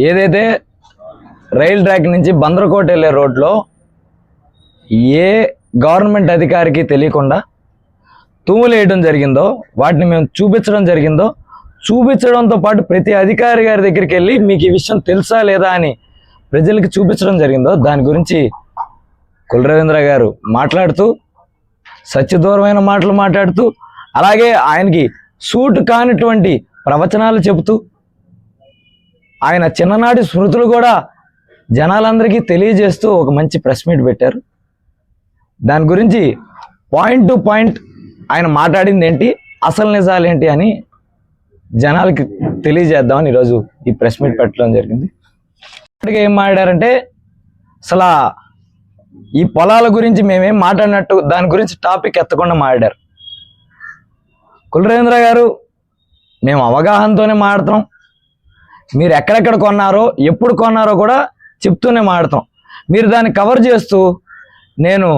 ఏదైతే rail track నుంచి బందరకోట వెళ్ళే రోడ్లో ఏ గవర్నమెంట్ అధికారికి తెలియకుండా తూములు వేయడం జరిగిందో వాటిని మేము చూపించడం జరిగిందో, చూపించడంతో పాటు ప్రతి అధికారి గారి దగ్గరికి వెళ్ళి మీకు ఈ విషయం తెలుసా లేదా అని ప్రజలకి చూపించడం జరిగిందో, దాని గురించి కుల రవీంద్ర గారు మాట్లాడుతూ సత్యదూరమైన మాటలు మాట్లాడుతూ, అలాగే ఆయనకి సూట్ కానిటువంటి ప్రవచనాలు చెబుతూ ఆయన చిన్ననాటి స్మృతులు కూడా జనాలందరికీ తెలియజేస్తూ ఒక మంచి ప్రెస్ మీట్ పెట్టారు. దాని గురించి పాయింట్ టు పాయింట్ ఆయన మాట్లాడింది ఏంటి, అసలు నిజాలు ఏంటి అని జనాలకి తెలియజేద్దామని ఈరోజు ఈ ప్రెస్ మీట్ పెట్టడం జరిగింది. ఇప్పటికే ఏం మాట్లాడారంటే, అసలు ఈ పొలాల గురించి మేమేం మాట్లాడినట్టు దాని గురించి టాపిక్ ఎత్తకుండా మాట్లాడారు. కుల రవీంద్ర గారు, మేము అవగాహనతోనే మాట్లాడుతున్నాం, మీరు ఎక్కడెక్కడ కొన్నారో ఎప్పుడు కొన్నారో కూడా చెప్తూనే మాట్లాడతాం. మీరు దాన్ని కవర్ చేస్తూ నేను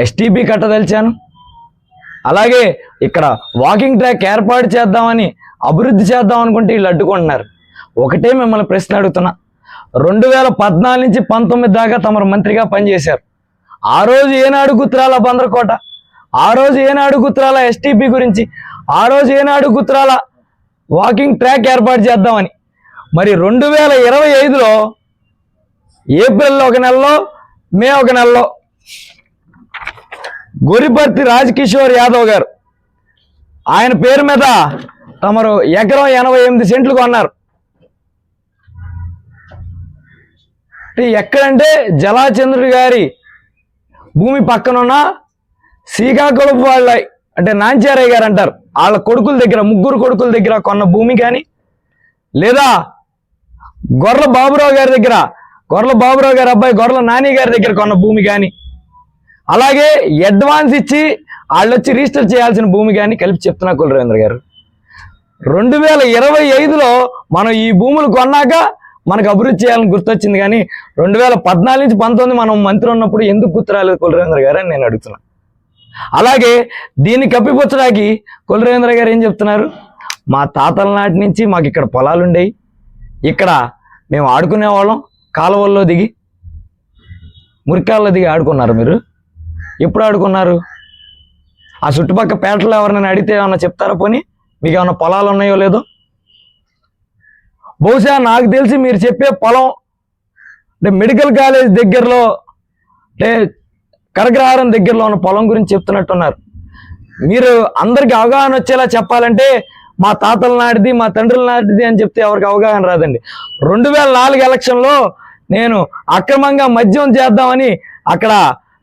ఎస్టీపీ కట్టదలిచాను, అలాగే ఇక్కడ వాకింగ్ ట్రాక్ ఏర్పాటు చేద్దామని అభివృద్ధి చేద్దాం అనుకుంటే వీళ్ళు అడ్డుకుంటున్నారు. ఒకటే మిమ్మల్ని ప్రశ్న అడుగుతున్నా, 2014 నుంచి 19 దాకా తమరు మంత్రిగా పనిచేశారు. ఆ రోజు ఏనాడు గుర్తురాల బందరకోట, ఆ రోజు ఏనాడు గుర్తురాల ఎస్టీపీ గురించి, ఆ రోజు ఏనాడు గుర్తురాల వాకింగ్ ట్రాక్ ఏర్పాటు చేద్దామని. మరి 2025లో ఏప్రిల్లో ఒక నెలలో, మే ఒక నెలలో గొరిపర్తి రాజకిషోర్ యాదవ్ గారు ఆయన పేరు మీద తమరు ఎకరం 88 సెంట్లు కొన్నారు. ఎక్కడంటే జలాచంద్రుడి గారి భూమి పక్కనున్న శ్రీకాకుళం వాళ్ళ అంటే నాంచారయ్య గారు అంటారు, వాళ్ళ కొడుకుల దగ్గర, ముగ్గురు కొడుకుల దగ్గర కొన్న భూమి కానీ, లేదా గొర్రెల బాబురావు గారి దగ్గర, గొర్రెల బాబురావు గారి అబ్బాయి గొర్రెల నాని గారి దగ్గర కొన్న భూమి కానీ, అలాగే అడ్వాన్స్ ఇచ్చి వాళ్ళు వచ్చి రిజిస్టర్ చేయాల్సిన భూమి కానీ కలిపి చెప్తున్నా కుల రవీంద్ర గారు. 2025లో మనం ఈ భూములు కొన్నాక మనకు అభివృద్ధి చేయాలని గుర్తొచ్చింది, కానీ 2014 నుంచి 19 మనం మంత్రి ఉన్నప్పుడు ఎందుకు గుర్తు రాలేదు కుల రవీంద్ర గారు అని నేను అడుగుతున్నా. అలాగే దీన్ని కప్పిపుచ్చడానికి కుల రవీంద్ర గారు ఏం చెప్తున్నారు, మా తాతల నాటి నుంచి మాకు ఇక్కడ పొలాలు ఉండేవి, ఇక్కడ మేము ఆడుకునేవాళ్ళం, కాలువల్లో దిగి మురికాల్లో దిగి ఆడుకున్నారు. మీరు ఎప్పుడు ఆడుకున్నారు? ఆ చుట్టుపక్కల పేటలో ఎవరినైనా అడిగితే ఏమన్నా చెప్తారా? పోనీ మీకు ఏమన్నా పొలాలు ఉన్నాయో లేదో? బహుశా నాకు తెలిసి మీరు చెప్పే పొలం అంటే మెడికల్ కాలేజ్ దగ్గరలో అంటే కరగ్రహారం దగ్గరలో ఉన్న పొలం గురించి చెప్తున్నట్టున్నారు. మీరు అందరికి అవగాహన వచ్చేలా చెప్పాలంటే మా తాతల నాటిది, మా తండ్రుల నాటిది అని చెప్తే ఎవరికి అవగాహన రాదండి. 2004 ఎలక్షన్లో నేను అక్రమంగా మద్యం చేద్దామని అక్కడ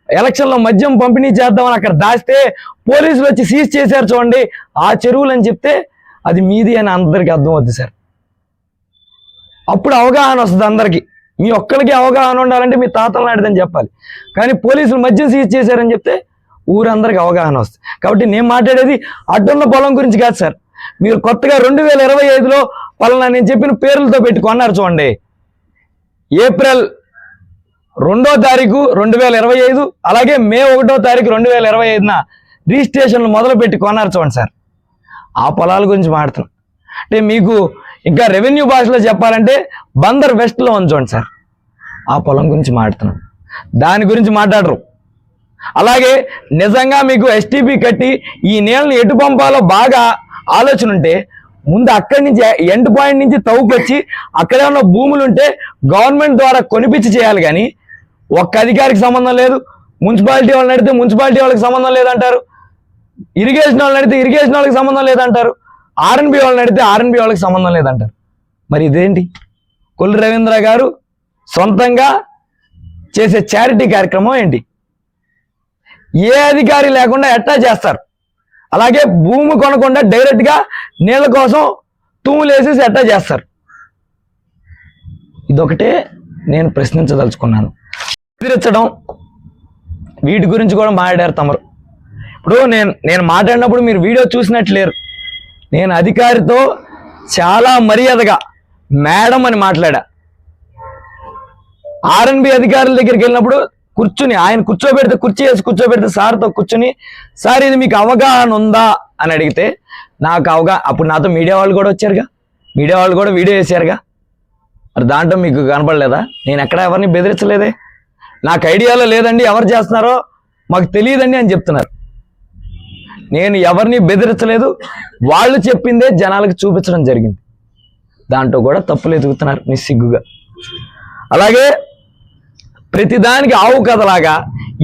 ఎలక్షన్లో మద్యం పంపిణీ చేద్దామని అక్కడ దాస్తే పోలీసులు వచ్చి సీజ్ చేశారు చూడండి ఆ చెరువులు అని చెప్తే అది మీది అని అందరికీ అర్థమవుద్ది సార్. అప్పుడు అవగాహన వస్తుంది అందరికీ. మీ ఒక్కరికి అవగాహన ఉండాలంటే మీ తాతల నాటిదని చెప్పాలి, కానీ పోలీసులు మద్యం సీజ్ చేశారని చెప్తే ఊరందరికీ అవగాహన వస్తుంది. కాబట్టి నేను మాట్లాడేది అడ్డున్న పొలం గురించి కాదు సార్. మీరు కొత్తగా 2025లో పలానా నేను చెప్పిన పేర్లతో పెట్టి కొన్నారు చూడండి. ఏప్రిల్ 2వ తారీఖు 2025, అలాగే మే 1వ తారీఖు 2025న రిజిస్ట్రేషన్లు మొదలు పెట్టి కొన్నారు చూడండి సార్. ఆ పొలాల గురించి మాట్లాడుతున్నాం. అంటే మీకు ఇంకా రెవెన్యూ భాషలో చెప్పాలంటే బందర్ వెస్ట్లో ఉంచండి సార్. ఆ పొలం గురించి మాట్లాడుతున్నాం, దాని గురించి మాట్లాడరు. అలాగే నిజంగా మీకు ఎస్టీపీ కట్టి ఈ నీళ్ళని ఎటు పంపాలో బాగా ఆలోచన ఉంటే ముందు అక్కడి నుంచి ఎండ్ పాయింట్ నుంచి తవ్వుకొచ్చి అక్కడే ఉన్న భూములు ఉంటే గవర్నమెంట్ ద్వారా కొనిపించి చేయాలి, కానీ ఒక్క అధికారికి సంబంధం లేదు. మున్సిపాలిటీ వాళ్ళని అడిగితే మున్సిపాలిటీ వాళ్ళకి సంబంధం లేదంటారు, ఇరిగేషన్ వాళ్ళని అడిగితే ఇరిగేషన్ వాళ్ళకి సంబంధం లేదంటారు, ఆర్ఎన్బి వాళ్ళని అడిగితే ఆర్ఎన్బి వాళ్ళకి సంబంధం లేదంటారు. మరి ఇదేంటి? కుల రవీంద్ర గారు సొంతంగా చేసే చారిటీ కార్యక్రమం ఏంటి? ఏ అధికారి లేకుండా ఎట్టా చేస్తారు? అలాగే భూమి కొనకుండా డైరెక్ట్గా నీళ్ళ కోసం తూములేసేసి ఎట్టా చేస్తారు. ఇదొకటే నేను ప్రశ్నించదలుచుకున్నాను. బెదిరించడం వీటి గురించి కూడా మాట్లాడారు తమరు. ఇప్పుడు నేను మాట్లాడినప్పుడు మీరు వీడియో చూసినట్లు లేరు. నేను అధికారితో చాలా మర్యాదగా మేడం అని మాట్లాడా. ఆర్ఎన్బి అధికారుల దగ్గరికి వెళ్ళినప్పుడు కూర్చుని ఆయన కుర్చీ వేసి కూర్చోబెడితే సార్తో కూర్చుని, సార్ ఇది మీకు అవగాహన ఉందా అని అడిగితే నాకు అప్పుడు నాతో మీడియా వాళ్ళు కూడా వచ్చారుగా, మీడియా వాళ్ళు కూడా వీడియో వేసారుగా. మరి దాంట్లో మీకు కనపడలేదా? నేను ఎక్కడ ఎవరిని బెదిరించలేదే. నాకు ఐడియాలో లేదండి, ఎవరు చేస్తున్నారో మాకు తెలియదండి అని చెప్తున్నారు. నేను ఎవరిని బెదిరించలేదు, వాళ్ళు చెప్పిందే జనాలకు చూపించడం జరిగింది. దాంట్లో కూడా తప్పులు ఎదుగుతున్నారు నిస్సిగ్గుగా. అలాగే ప్రతిదానికి ఆవు కథలాగా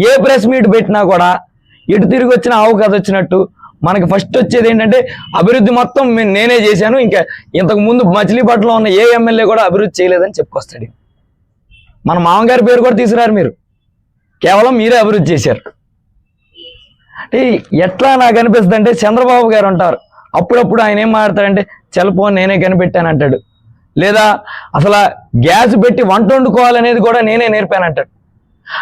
ఏ ప్రెస్ మీట్ పెట్టినా కూడా ఎటు తిరిగి వచ్చిన ఆవు కథ వచ్చినట్టు మనకి ఫస్ట్ వచ్చేది ఏంటంటే అభివృద్ధి మొత్తం నేనే చేశాను, ఇంకా ఇంతకు ముందు మచిలీపట్నంలో ఉన్న ఏ ఎమ్మెల్యే కూడా అభివృద్ధి చేయలేదని చెప్పుకొస్తాడు. మన మామగారి పేరు కూడా తీసుకురారు మీరు, కేవలం మీరే అభివృద్ధి చేశారు. అంటే ఎట్లా నాకు అనిపిస్తుంది అంటే చంద్రబాబు గారు ఉంటారు, అప్పుడప్పుడు ఆయన ఏం మాట్లాడతాడంటే చలపో నేనే కనిపెట్టాను అంటాడు, లేదా అసలు గ్యాస్ పెట్టి వంట వండుకోవాలనేది కూడా నేనే నేర్పాను అంటాడు.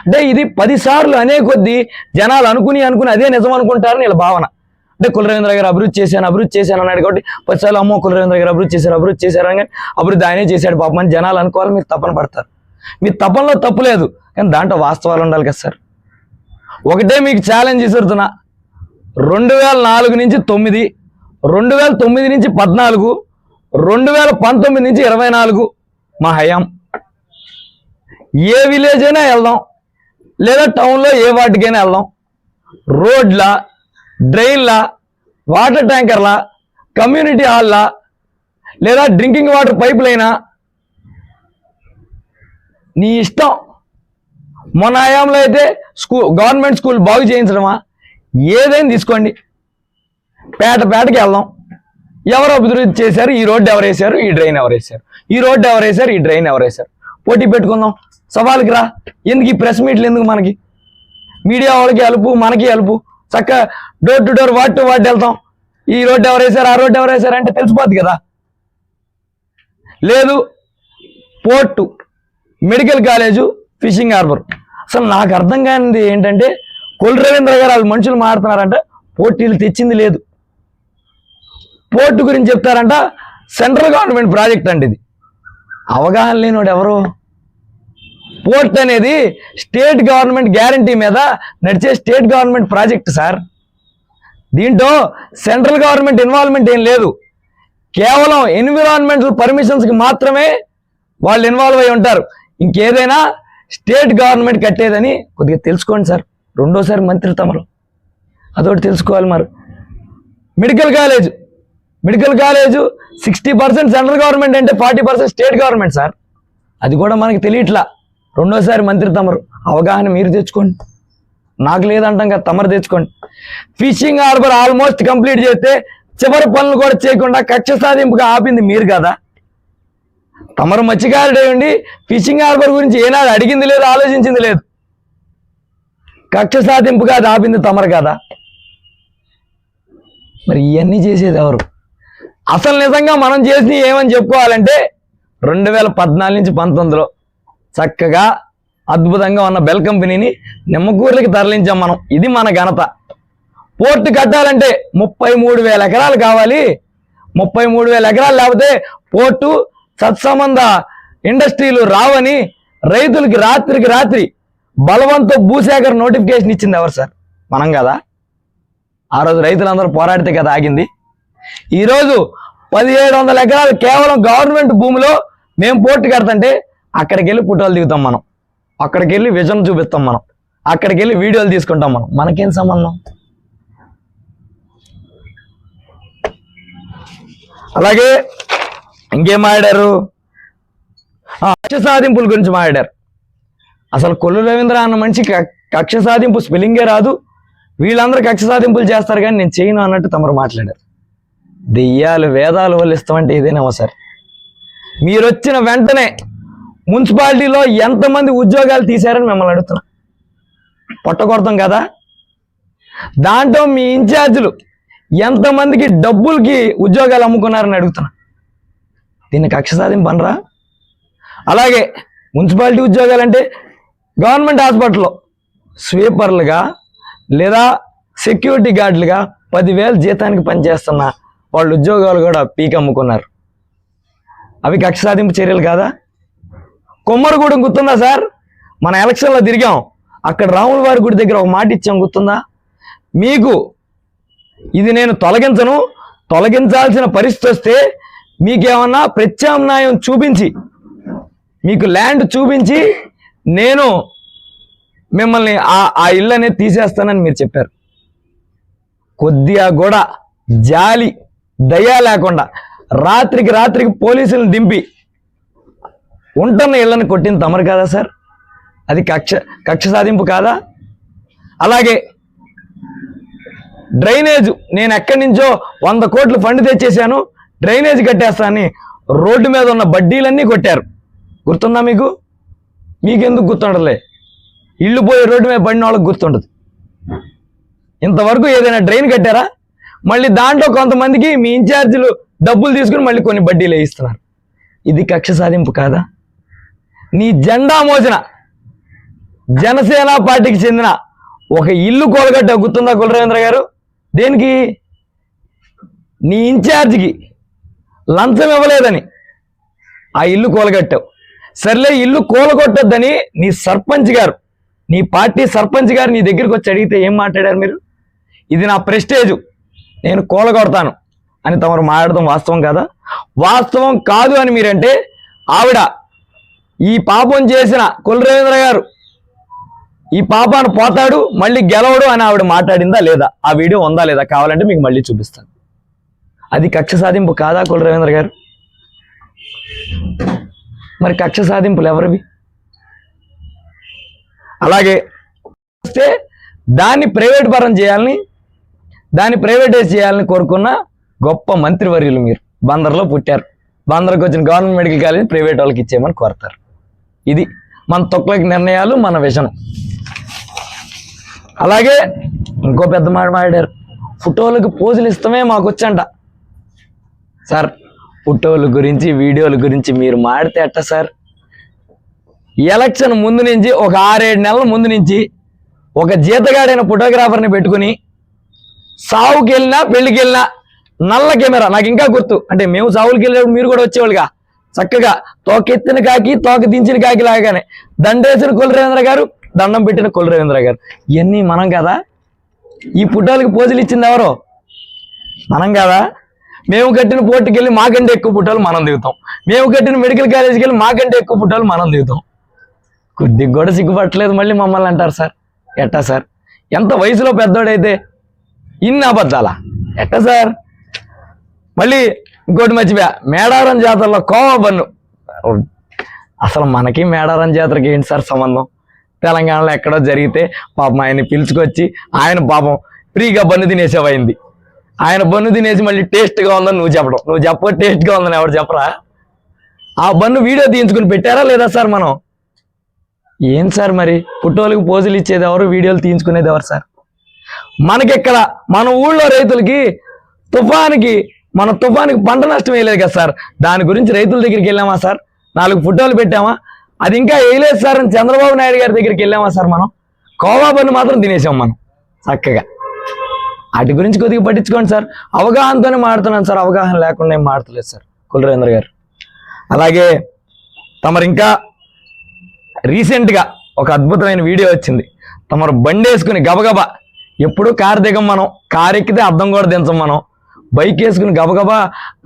అంటే ఇది 10 సార్లు అనే కొద్దీ జనాలు అనుకుని అదే నిజం అనుకుంటారని వీళ్ళ భావన. అంటే కులరవీంద్ర గారు అభివృద్ధి చేశాను అన్నాడు కాబట్టి 10 సార్లు అమ్మో కులరవీంద్ర గారు అభివృద్ధి చేశారు అని, అభివృద్ధి ఆయనే చేశాడు పాపం అని జనాలు అనుకోవాలి. మీరు తపన పడతారు. మీ తపనలో తప్పు లేదు, కానీ దాంట్లో వాస్తవాలు ఉండాలి కదా సార్. ఒకటే మీకు ఛాలెంజ్ ఇస్తున్నా, 2004 నుంచి 9, 2009 నుంచి 14, 2019 నుంచి 24 మా హయాం. ఏ విలేజ్ అయినా వెళ్దాం, లేదా టౌన్లో ఏ వాటికైనా వెళ్దాం. రోడ్ల, డ్రైన్ల, వాటర్ ట్యాంకర్ల, కమ్యూనిటీ హాల్ల, లేదా డ్రింకింగ్ వాటర్ పైప్ లైనా నీ ఇష్టం. మొన్న హయాంలో అయితే గవర్నమెంట్ స్కూల్ బాగు చేయించడమా, ఏదైనా తీసుకోండి. పేటకి వెళ్దాం, ఎవరు అభివృద్ధి చేశారు, ఈ రోడ్డు ఎవరు వేశారు, ఈ డ్రైన్ ఎవరు వేశారు, ఈ రోడ్డు ఎవరు వేశారు, ఈ డ్రైన్ ఎవరు వేశారు, పోటీ పెట్టుకుందాం. సవాల్కి రా. ఎందుకు ఈ ప్రెస్ మీట్లు ఎందుకు? మనకి మీడియా వాళ్ళకి అలుపు, మనకి అలుపు. చక్కగా door to door, ward to ward వెళ్తాం. ఈ రోడ్డు ఎవరు వేశారు, ఆ రోడ్డు ఎవరు వేశారు అంటే తెలిసిపోద్ది కదా. లేదు port, medical college, fishing harbour. అసలు నాకు అర్థం కానిది ఏంటంటే కులరవీంద్ర గారు వాళ్ళు మనుషులు మాడుతున్నారంట, పోర్టీలు తెచ్చింది లేదు. పోర్టు గురించి చెప్తారంట సెంట్రల్ గవర్నమెంట్ ప్రాజెక్ట్ అంటే ఇది. అవగాహన లేనివాడు ఎవరు? పోర్ట్ అనేది స్టేట్ గవర్నమెంట్ గ్యారంటీ మీద నడిచే స్టేట్ గవర్నమెంట్ ప్రాజెక్ట్ సార్. దీంట్లో సెంట్రల్ గవర్నమెంట్ ఇన్వాల్వ్మెంట్ ఏం లేదు. కేవలం ఎన్విరాన్మెంటల్ పర్మిషన్స్కి మాత్రమే వాళ్ళు ఇన్వాల్వ్ అయి ఉంటారు. ఇంకేదైనా స్టేట్ గవర్నమెంట్ కట్టేదని కొద్దిగా తెలుసుకోండి సార్. రెండోసారి మంత్రి తమరు, అదొకటి తెలుసుకోవాలి. మరి మెడికల్ కాలేజు 60% సెంట్రల్ గవర్నమెంట్ అంటే 40% స్టేట్ గవర్నమెంట్ సార్. అది కూడా మనకి తెలియట్లా. రెండోసారి మంత్రి తమరు, అవగాహన మీరు తెచ్చుకోండి. నాకు లేదంటాం కదా, తమరు తెచ్చుకోండి. ఫిషింగ్ హార్బర్ ఆల్మోస్ట్ కంప్లీట్ చేస్తే చివరి పనులు కూడా చేయకుండా కక్ష సాధింపుగా ఆపింది మీరు కదా. తమరు మత్స్యకారుడే ఉండి ఫిషింగ్ హార్బర్ గురించి ఏనాడు అడిగింది లేదు, ఆలోచించింది లేదు. కక్ష సాధింపుగా అది ఆపింది తమరు కదా. మరి ఇవన్నీ చేసేది ఎవరు? అసలు నిజంగా మనం చేసి ఏమని చెప్పుకోవాలంటే 2014 నుంచి 19లో చక్కగా అద్భుతంగా ఉన్న బెల్ కంపెనీని నిమ్మకూరులకి తరలించాం మనం. ఇది మన ఘనత. పోర్టు కట్టాలంటే 33,000 ఎకరాలు కావాలి. 33,000 ఎకరాలు లేకపోతే పోర్టు సత్సంబంధ ఇండస్ట్రీలు రావని రైతులకి రాత్రికి రాత్రి బలవంతో భూసేకరణ నోటిఫికేషన్ ఇచ్చింది ఎవరు సార్? మనం కదా. ఆ రోజు రైతులందరూ పోరాడితే కదా ఆగింది. ఈరోజు 1700 ఎకరాలు కేవలం గవర్నమెంట్ భూమిలో మేము పోర్టు కడతంటే అక్కడికి వెళ్ళి ఫోటోలు దిగుతాం మనం, అక్కడికి వెళ్ళి విజన్ చూపిస్తాం మనం, అక్కడికి వెళ్ళి వీడియోలు తీసుకుంటాం మనం. మనకేం సంబంధం? అలాగే ఇంకేం మాట్లాడారు? కక్ష సాధింపుల గురించి మాట్లాడారు. అసలు కొల్లు రవీంద్ర అన్న మనిషి కక్ష సాధింపు స్పెల్లింగే రాదు, వీళ్ళందరూ కక్ష సాధింపులు చేస్తారు కానీ నేను చేయను అన్నట్టు తమరు మాట్లాడారు. దెయ్యాలు వేదాలు వాళ్ళు ఇస్తామంటే ఇదేనేమో సార్. మీరు వచ్చిన వెంటనే మున్సిపాలిటీలో ఎంతమంది ఉద్యోగాలు తీశారని మిమ్మల్ని అడుగుతున్నా. పొట్టకొడతాం కదా. దాంట్లో మీ ఇన్ఛార్జీలు ఎంతమందికి డబ్బులకి ఉద్యోగాలు అమ్ముకున్నారని అడుగుతున్నా. దీన్ని కక్ష సాధింపు అనరా? అలాగే మున్సిపాలిటీ ఉద్యోగాలంటే గవర్నమెంట్ హాస్పిటల్లో స్వీపర్లుగా లేదా సెక్యూరిటీ గార్డులుగా 10,000 జీతానికి పనిచేస్తున్న వాళ్ళ ఉద్యోగాలు కూడా పీక్ అమ్ముకున్నారు. అవి కక్ష సాధింపు చర్యలు కాదా? కొమ్మరగూడెం గుర్తుందా సార్? మన ఎలక్షన్లో తిరిగాం, అక్కడ రాముల వారి గుడి దగ్గర ఒక మాట ఇచ్చాం, గుర్తుందా మీకు? ఇది నేను తొలగించను, తొలగించాల్సిన పరిస్థితి వస్తే మీకేమన్నా ప్రత్యామ్నాయం చూపించి, మీకు ల్యాండ్ చూపించి నేను మిమ్మల్ని ఆ ఇల్లు అనేది తీసేస్తానని మీరు చెప్పారు. కొద్దిగా కూడా జాలి దయ లేకుండా రాత్రికి పోలీసులను దింపి ఉంటున్న ఇళ్ళని కొట్టిన తమరు కాదా సార్? అది కక్ష సాధింపు కాదా? అలాగే డ్రైనేజ్, నేను ఎక్కడి నుంచో 100 కోట్లు ఫండ్ తెచ్చేసాను, డ్రైనేజ్ కట్టేస్తానని రోడ్డు మీద ఉన్న బడ్డీలన్నీ కొట్టారు. గుర్తుందా మీకు? మీకెందుకు గుర్తుండలే? ఇల్లు పోయి రోడ్డు మీద పడిన వాళ్ళకి గుర్తుండదు. ఇంతవరకు ఏదైనా డ్రైన్ కట్టారా? మళ్ళీ దాంట్లో కొంతమందికి మీ ఇన్ఛార్జీలు డబ్బులు తీసుకుని మళ్ళీ కొన్ని బడ్డీలు వేయిస్తున్నారు. ఇది కక్ష సాధింపు కాదా? నీ జెండా మోసిన జనసేన పార్టీకి చెందిన ఒక ఇల్లు కూలగట్టావు, గుర్తుందా కులరవీంద్ర గారు? దేనికి? నీ ఇన్ఛార్జికి లంచం ఇవ్వలేదని ఆ ఇల్లు కూలగట్టావు. సర్లే, ఇల్లు కూలగొట్టొద్దని నీ సర్పంచ్ గారు, నీ పార్టీ సర్పంచ్ గారు నీ దగ్గరికి వచ్చి అడిగితే ఏం మాట్లాడారు మీరు? ఇది నా ప్రెస్టేజు, నేను కూలగొడతాను అని తమరు మాట్లాడటం వాస్తవం కాదా? వాస్తవం కాదు అని మీరంటే ఆవిడ ఈ పాపం చేసిన కులరవీంద్ర గారు ఈ పాపాను పోతాడు, మళ్ళీ గెలవడు అని ఆవిడ మాట్లాడిందా లేదా? ఆ వీడియో ఉందా లేదా? కావాలంటే మీకు మళ్ళీ చూపిస్తాను. అది కక్ష సాధింపు కాదా కులరవీంద్ర గారు? మరి కక్ష సాధింపులు ఎవరివి? అలాగే వస్తే దాన్ని ప్రైవేట్ పరం చేయాలని, దాన్ని ప్రైవేటైజ్ చేయాలని కోరుకున్న గొప్ప మంత్రివర్యులు మీరు. బందర్లో పుట్టారు, బందర్కి వచ్చిన గవర్నమెంట్ మెడికల్ కాలేజ్ ప్రైవేట్ వాళ్ళకి ఇచ్చేయమని కోరతారు. ఇది మన తొక్కలకి నిర్ణయాలు, మన విజన్. అలాగే ఇంకో పెద్ద మాట మాట్లాడారు, ఫోటోలకు పోజులు ఇస్తామే మాకు వచ్చంట. సార్, ఫోటోల గురించి వీడియోల గురించి మీరు మాడితే ఎట్ట సార్? ఎలక్షన్ ముందు నుంచి ఒక 6-7 నెలల ముందు నుంచి ఒక జీతగాడైన ఫోటోగ్రాఫర్ని పెట్టుకుని సావుకి వెళ్ళినా పెళ్లికి వెళ్ళినా నల్ల కెమెరా, నాకు ఇంకా గుర్తు, అంటే మేము సావులకి వెళ్ళినప్పుడు మీరు కూడా వచ్చేవాళ్ళుగా, చక్కగా తోకెత్తిన కాకి తోక దించిన కాకి లాగానే దండేసిన కులరవీంద్ర గారు, దండం పెట్టిన కులరవీంద్ర గారు. ఇవన్నీ మనం కదా? ఈ ఫోటోలకి పోజులు ఇచ్చింది ఎవరో? మనం కదా? మేము కట్టిన పోర్టుకి వెళ్ళి మాకంటే ఎక్కువ ఫోటోలు మనం దిగుతాం, మేము కట్టిన మెడికల్ కాలేజీకి వెళ్ళి మాకంటే ఎక్కువ ఫోటోలు మనం దిగుతాం. కొద్దిగా కూడా సిగ్గుపట్టలేదు మళ్ళీ మమ్మల్ని అంటారు సార్. ఎట్టా సార్? ఎంత వయసులో పెద్దోడైతే ఇన్ని అబద్ధాలా? ఎట్టా సార్? మళ్ళీ ఇంకోటి మర్చిపోయా, మేడారం జాతరలో కోవా బన్ను. అసలు మనకి మేడారం జాతరకి ఏంటి సార్ సంబంధం? తెలంగాణలో ఎక్కడో జరిగితే పాపం ఆయన్ని పిలుచుకొచ్చి ఆయన పాపం ఫ్రీగా బన్ను తినేసేవైంది. ఆయన బన్ను తినేసి మళ్ళీ టేస్ట్గా ఉందని నువ్వు చెప్పడం, నువ్వు చెప్ప టేస్ట్గా ఉందని ఎవరు చెప్పరా? ఆ బన్ను వీడియో తీయించుకుని పెట్టారా లేదా సార్? మనం ఏం సార్ మరి? ఫోటోలకు పోజులు ఇచ్చేది ఎవరు, వీడియోలు తీయించుకునేది ఎవరు సార్? మనకెక్కడ మన ఊళ్ళో రైతులకి తుఫానికి పంట నష్టం వేయలేదు కదా సార్, దాని గురించి రైతుల దగ్గరికి వెళ్ళామా సార్? 4 ఫోటోలు పెట్టామా? అది ఇంకా వేయలేదు సార్ అని చంద్రబాబు నాయుడు గారి దగ్గరికి వెళ్ళామా సార్? మనం కోవా బన్ను మాత్రం తినేసాం మనం చక్కగా. వాటి గురించి కొద్దిగా పట్టించుకోండి సార్. అవగాహనతోనే మాడుతున్నాను సార్, అవగాహన లేకుండా ఏం మాడతలేదు సార్ కులరవీంద్ర గారు. అలాగే తమరు ఇంకా రీసెంట్గా ఒక అద్భుతమైన వీడియో వచ్చింది. తమరు బండి వేసుకుని గబగబా, ఎప్పుడు కారు దిగం మనం, కారు ఎక్కితే అద్దం కూడా దించం మనం, బైక్ వేసుకుని గబగబా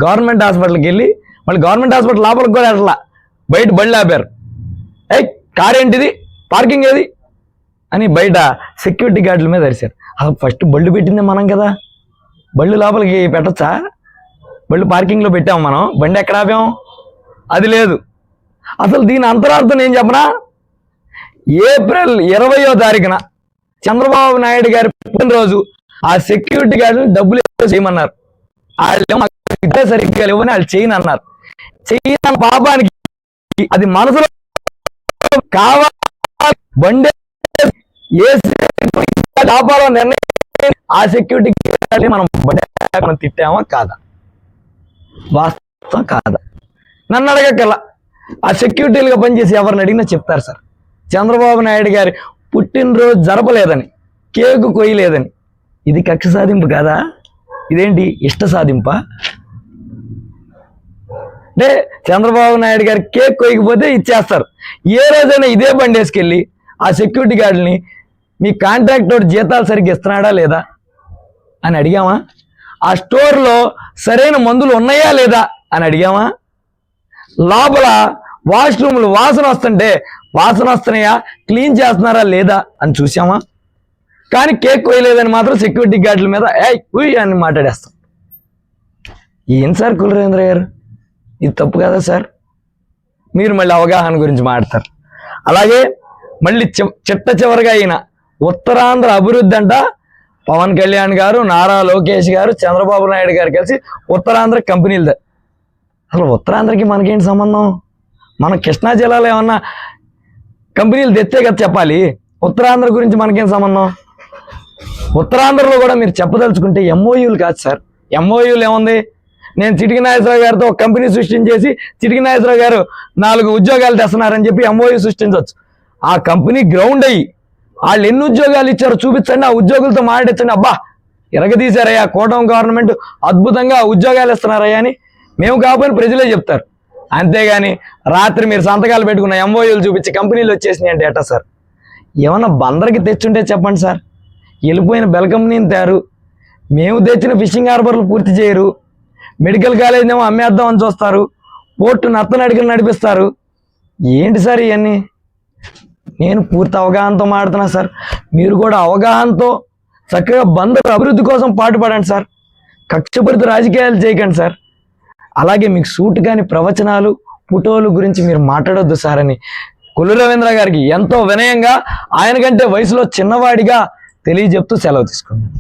గవర్నమెంట్ హాస్పిటల్కి వెళ్ళి మళ్ళీ గవర్నమెంట్ హాస్పిటల్ లోపలికి కూడా వెళ్ళాల, బయట బళ్ళు ఆపారు. కారు ఏంటిది, పార్కింగ్ ఏది అని బయట సెక్యూరిటీ గార్డుల మీద అరిశారు. అసలు ఫస్ట్ బళ్ళు పెట్టింది మనం కదా, బళ్ళు లోపలికి పెట్టచ్చా? బళ్ళు పార్కింగ్లో పెట్టాము మనం, బండి ఎక్కడ ఆపాం? అది లేదు. అసలు దీని అంతరార్థం ఏం చెప్పనా? ఏప్రిల్ 20వ తారీఖున చంద్రబాబు నాయుడు గారి పుట్టినరోజు ఆ సెక్యూరిటీ గార్డుని డబ్బులు చేయమన్నారు. వాళ్ళు సరిగ్గా లేవని వాళ్ళు చేయని అన్నారు. చేయని పాపానికి అది మనసులో కావాలి బండి ఆపాలో నిర్ణయం ఆ సెక్యూరిటీ మనం మనం తిట్టామా కాదా? వాస్తవం కాదా? నన్ను అడగక్కల ఆ సెక్యూరిటీలుగా పనిచేసి ఎవరిని అడిగినా చెప్తారు సార్, చంద్రబాబు నాయుడు గారి పుట్టినరోజు జరపలేదని, కేకు కొయ్యలేదని. ఇది కక్ష సాధింపు కాదా? ఇదేంటి ఇష్ట సాధింపా? అంటే చంద్రబాబు నాయుడు గారి కేక్ కొయ్యకపోతే ఇచ్చేస్తారు. ఏ రోజైనా ఇదే బండి వేసుకెళ్ళి ఆ సెక్యూరిటీ గార్డుని మీ కాంట్రాక్టర్ జీతాలు సరిగ్గా ఇస్తున్నాడా లేదా అని అడిగామా? ఆ స్టోర్లో సరైన మందులు ఉన్నాయా లేదా అని అడిగామా? లోపల వాష్రూమ్లు వాసన వస్తున్నాయా, క్లీన్ చేస్తున్నారా లేదా అని చూసామా? కానీ కేక్ కొయ్యలేదని మాత్రం సెక్యూరిటీ గార్డుల మీద ఉయ్ అని మాట్లాడేస్తాం. ఏం సార్ కులరేంద్ర గారు, ఇది తప్పు కదా సార్? మీరు మళ్ళీ అవగాహన గురించి మాట్లాడతారు. అలాగే మళ్ళీ చిట్ట చివరిగా అయిన ఉత్తరాంధ్ర అభివృద్ధి అంట పవన్ కళ్యాణ్ గారు, నారా లోకేష్ గారు, చంద్రబాబు నాయుడు గారు కలిసి ఉత్తరాంధ్ర కంపెనీలు. అసలు ఉత్తరాంధ్రకి మనకేంటి సంబంధం? మన కృష్ణా జిల్లాలో ఏమన్నా కంపెనీలు తెచ్చే కదా చెప్పాలి. ఉత్తరాంధ్ర గురించి మనకేం సంబంధం? ఉత్తరాంధ్రలో కూడా మీరు చెప్పదలుచుకుంటే ఎంఓయూలు కాదు సార్. ఎంఓయూలు ఏముంది? నేను చిటికి నాగేశ్వరరావు గారితో ఒక కంపెనీ సృష్టించేసి చిటికి నాగేశ్వరరావు గారు 4 ఉద్యోగాలు తెస్తున్నారని చెప్పి ఎంఓయూ సృష్టించవచ్చు. ఆ కంపెనీ గ్రౌండ్ అయ్యి వాళ్ళు ఎన్ని ఉద్యోగాలు ఇచ్చారో చూపించండి, ఆ ఉద్యోగులతో మాట్లాడించండి. అబ్బా ఎరగదీశారయ్యా, కూటమి గవర్నమెంట్ అద్భుతంగా ఉద్యోగాలు ఇస్తున్నారయ్యా అని మేము కాకపోయినా ప్రజలే చెప్తారు. అంతేగాని రాత్రి మీరు సంతకాలు పెట్టుకున్న ఎంఓయూలు చూపించి కంపెనీలు వచ్చేసినాయి అంటే ఎట్టా సార్? ఏమన్నా బందరికి తెచ్చుంటే చెప్పండి సార్. వెళ్ళిపోయిన బెల్ కంపెనీని తయారు, మేము తెచ్చిన ఫిషింగ్ హార్బర్లు పూర్తి చేయరు, మెడికల్ కాలేజ్ ఏమో అమ్మేద్దామని చూస్తారు, పోర్టు నత్తనడికలు నడిపిస్తారు. ఏంటి సార్ ఇవన్నీ? నేను పూర్తి అవగాహనతో మాడుతున్నా సార్. మీరు కూడా అవగాహనతో చక్కగా బందరు అభివృద్ధి కోసం పాటుపడండి సార్. కక్షపూరిత రాజకీయాలు చేయకండి సార్. అలాగే మీకు సూట్ కాని ప్రవచనాలు, ఫోటోలు గురించి మీరు మాట్లాడొద్దు సార్ అని కొల్లు రవీంద్ర గారికి ఎంతో వినయంగా, ఆయన కంటే వయసులో చిన్నవాడిగా తెలియజెప్తూ సెలవు తీసుకున్నాను.